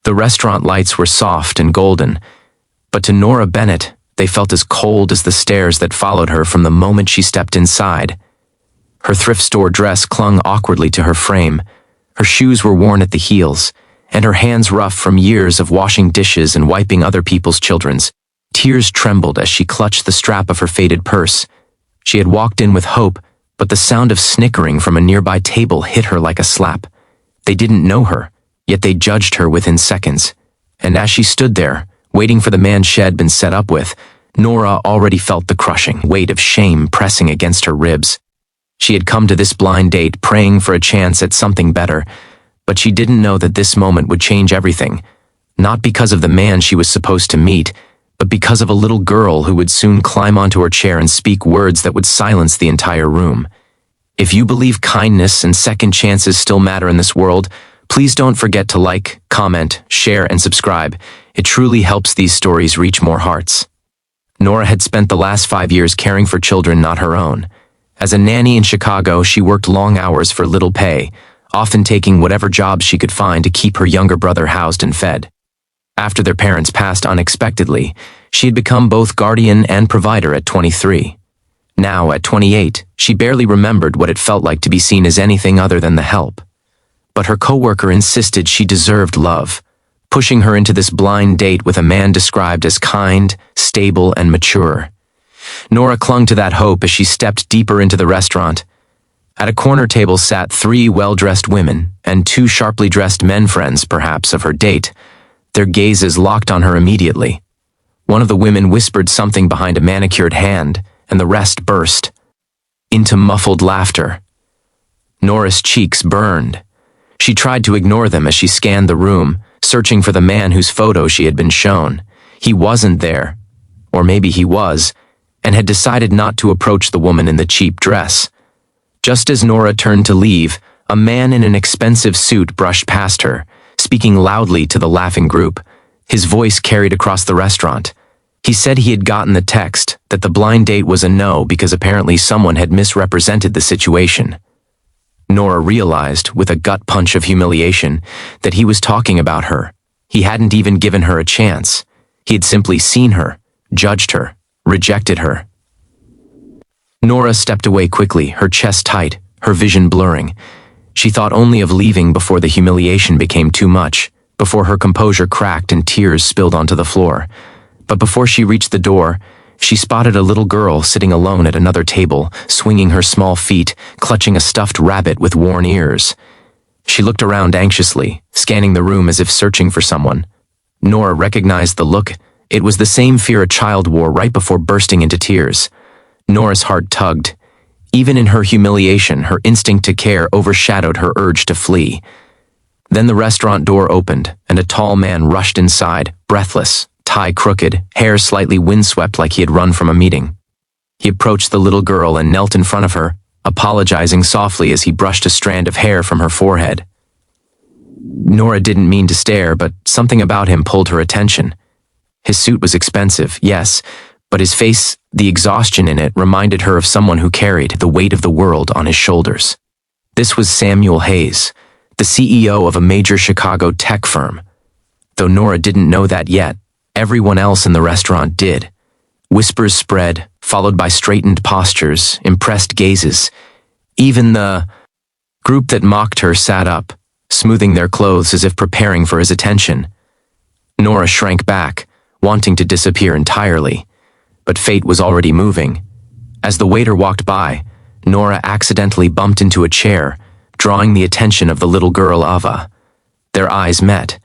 The restaurant lights were soft and golden, but to Nora Bennett, they felt as cold as the stares that followed her from the moment she stepped inside. Her thrift store dress clung awkwardly to her frame, her shoes were worn at the heels, and her hands rough from years of washing dishes and wiping other people's children's. Tears trembled as she clutched the strap of her faded purse. She had walked in with hope, but the sound of snickering from a nearby table hit her like a slap. They didn't know her, yet they judged her within seconds. And as she stood there, waiting for the man she had been set up with, Nora already felt the crushing weight of shame pressing against her ribs. She had come to this blind date praying for a chance at something better, but she didn't know that this moment would change everything, not because of the man she was supposed to meet, but because of a little girl who would soon climb onto her chair and speak words that would silence the entire room. If you believe kindness and second chances still matter in this world, please don't forget to like, comment, share, and subscribe. It truly helps these stories reach more hearts. Nora had spent the last 5 years caring for children not her own. As a nanny in Chicago, she worked long hours for little pay, often taking whatever jobs she could find to keep her younger brother housed and fed. After their parents passed unexpectedly, she had become both guardian and provider at 23. Now, at 28, she barely remembered what it felt like to be seen as anything other than the help. But her coworker insisted she deserved love, pushing her into this blind date with a man described as kind, stable, and mature. Nora clung to that hope as she stepped deeper into the restaurant. At a corner table sat 3 well-dressed women and 2 sharply dressed men, friends, perhaps, of her date. Their gazes locked on her immediately. One of the women whispered something behind a manicured hand, and the rest burst into muffled laughter. Nora's cheeks burned. She tried to ignore them as she scanned the room, searching for the man whose photo she had been shown. He wasn't there, or maybe he was, and had decided not to approach the woman in the cheap dress. Just as Nora turned to leave, a man in an expensive suit brushed past her, speaking loudly to the laughing group. His voice carried across the restaurant. He said he had gotten the text, that the blind date was a no because apparently someone had misrepresented the situation. Nora realized, with a gut punch of humiliation, that he was talking about her. He hadn't even given her a chance. He had simply seen her, judged her, rejected her. Nora stepped away quickly, her chest tight, her vision blurring. She thought only of leaving before the humiliation became too much, before her composure cracked and tears spilled onto the floor. But before she reached the door, she spotted a little girl sitting alone at another table, swinging her small feet, clutching a stuffed rabbit with worn ears. She looked around anxiously, scanning the room as if searching for someone. Nora recognized the look. It was the same fear a child wore right before bursting into tears. Nora's heart tugged. Even in her humiliation, her instinct to care overshadowed her urge to flee. Then the restaurant door opened, and a tall man rushed inside, breathless, tie crooked, hair slightly windswept like he had run from a meeting. He approached the little girl and knelt in front of her, apologizing softly as he brushed a strand of hair from her forehead. Nora didn't mean to stare, but something about him pulled her attention. His suit was expensive, yes, but his face, the exhaustion in it, reminded her of someone who carried the weight of the world on his shoulders. This was Samuel Hayes, the CEO of a major Chicago tech firm. Though Nora didn't know that yet, everyone else in the restaurant did. Whispers spread, followed by straightened postures, impressed gazes. Even the group that mocked her sat up, smoothing their clothes as if preparing for his attention. Nora shrank back, wanting to disappear entirely. But fate was already moving. As the waiter walked by, Nora accidentally bumped into a chair, drawing the attention of the little girl Ava. Their eyes met.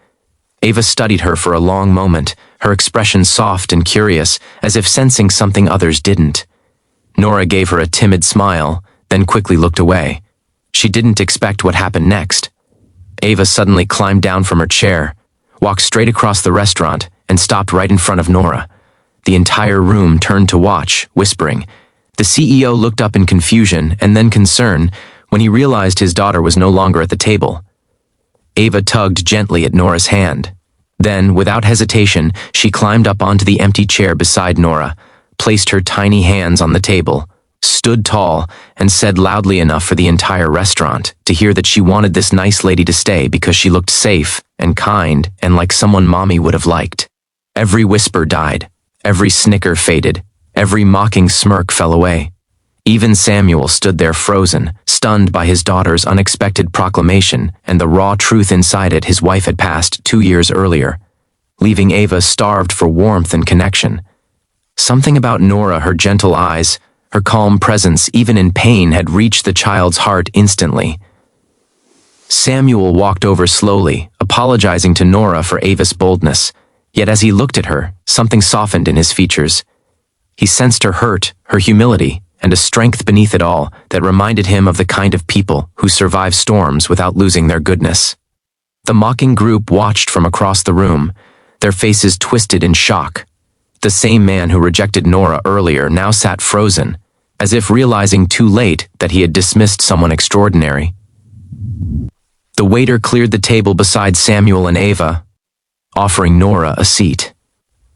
Ava studied her for a long moment, her expression soft and curious, as if sensing something others didn't. Nora gave her a timid smile, then quickly looked away. She didn't expect what happened next. Ava suddenly climbed down from her chair, walked straight across the restaurant, and stopped right in front of Nora. The entire room turned to watch, whispering. The CEO looked up in confusion and then concern when he realized his daughter was no longer at the table. Ava tugged gently at Nora's hand. Then, without hesitation, she climbed up onto the empty chair beside Nora, placed her tiny hands on the table, stood tall, and said loudly enough for the entire restaurant to hear that she wanted this nice lady to stay because she looked safe and kind and like someone Mommy would have liked. Every whisper died, every snicker faded, every mocking smirk fell away. Even Samuel stood there frozen, stunned by his daughter's unexpected proclamation and the raw truth inside it his wife had passed 2 years earlier, leaving Ava starved for warmth and connection. Something about Nora, her gentle eyes, her calm presence, even in pain, had reached the child's heart instantly. Samuel walked over slowly, apologizing to Nora for Ava's boldness, yet as he looked at her, something softened in his features. He sensed her hurt, her humility, and a strength beneath it all that reminded him of the kind of people who survive storms without losing their goodness. The mocking group watched from across the room, their faces twisted in shock. The same man who rejected Nora earlier now sat frozen, as if realizing too late that he had dismissed someone extraordinary. The waiter cleared the table beside Samuel and Ava, offering Nora a seat.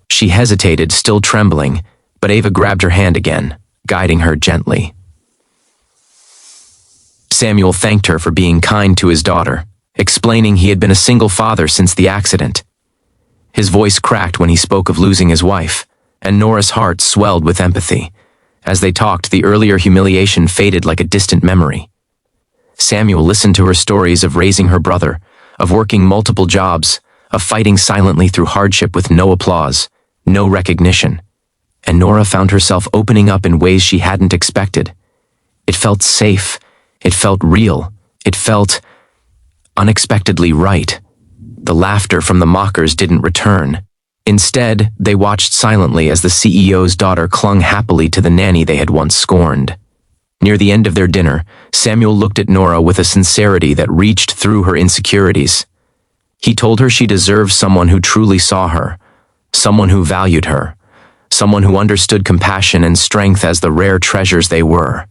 She hesitated, still trembling, but Ava grabbed her hand again, guiding her gently. Samuel thanked her for being kind to his daughter, explaining he had been a single father since the accident. His voice cracked when he spoke of losing his wife, and Nora's heart swelled with empathy. As they talked, the earlier humiliation faded like a distant memory. Samuel listened to her stories of raising her brother, of working multiple jobs, of fighting silently through hardship with no applause, no recognition. And Nora found herself opening up in ways she hadn't expected. It felt safe. It felt real. It felt unexpectedly right. The laughter from the mockers didn't return. Instead, they watched silently as the CEO's daughter clung happily to the nanny they had once scorned. Near the end of their dinner, Samuel looked at Nora with a sincerity that reached through her insecurities. He told her she deserved someone who truly saw her, someone who valued her, someone who understood compassion and strength as the rare treasures they were.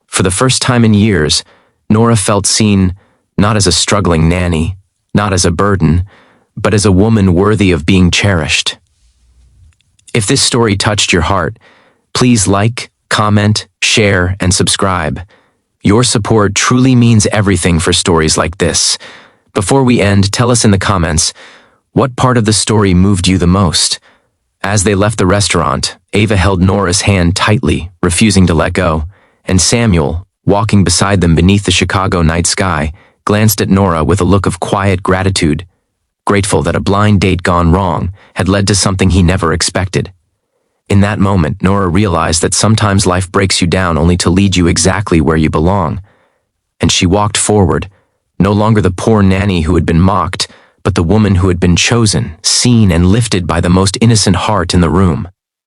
For the first time in years, Nora felt seen not as a struggling nanny, not as a burden, but as a woman worthy of being cherished. If this story touched your heart, please like, comment, share, and subscribe. Your support truly means everything for stories like this. Before we end, tell us in the comments, what part of the story moved you the most? As they left the restaurant, Ava held Nora's hand tightly, refusing to let go, and Samuel, walking beside them beneath the Chicago night sky, glanced at Nora with a look of quiet gratitude, grateful that a blind date gone wrong had led to something he never expected. In that moment, Nora realized that sometimes life breaks you down only to lead you exactly where you belong. And she walked forward, no longer the poor nanny who had been mocked, but the woman who had been chosen, seen, and lifted by the most innocent heart in the room.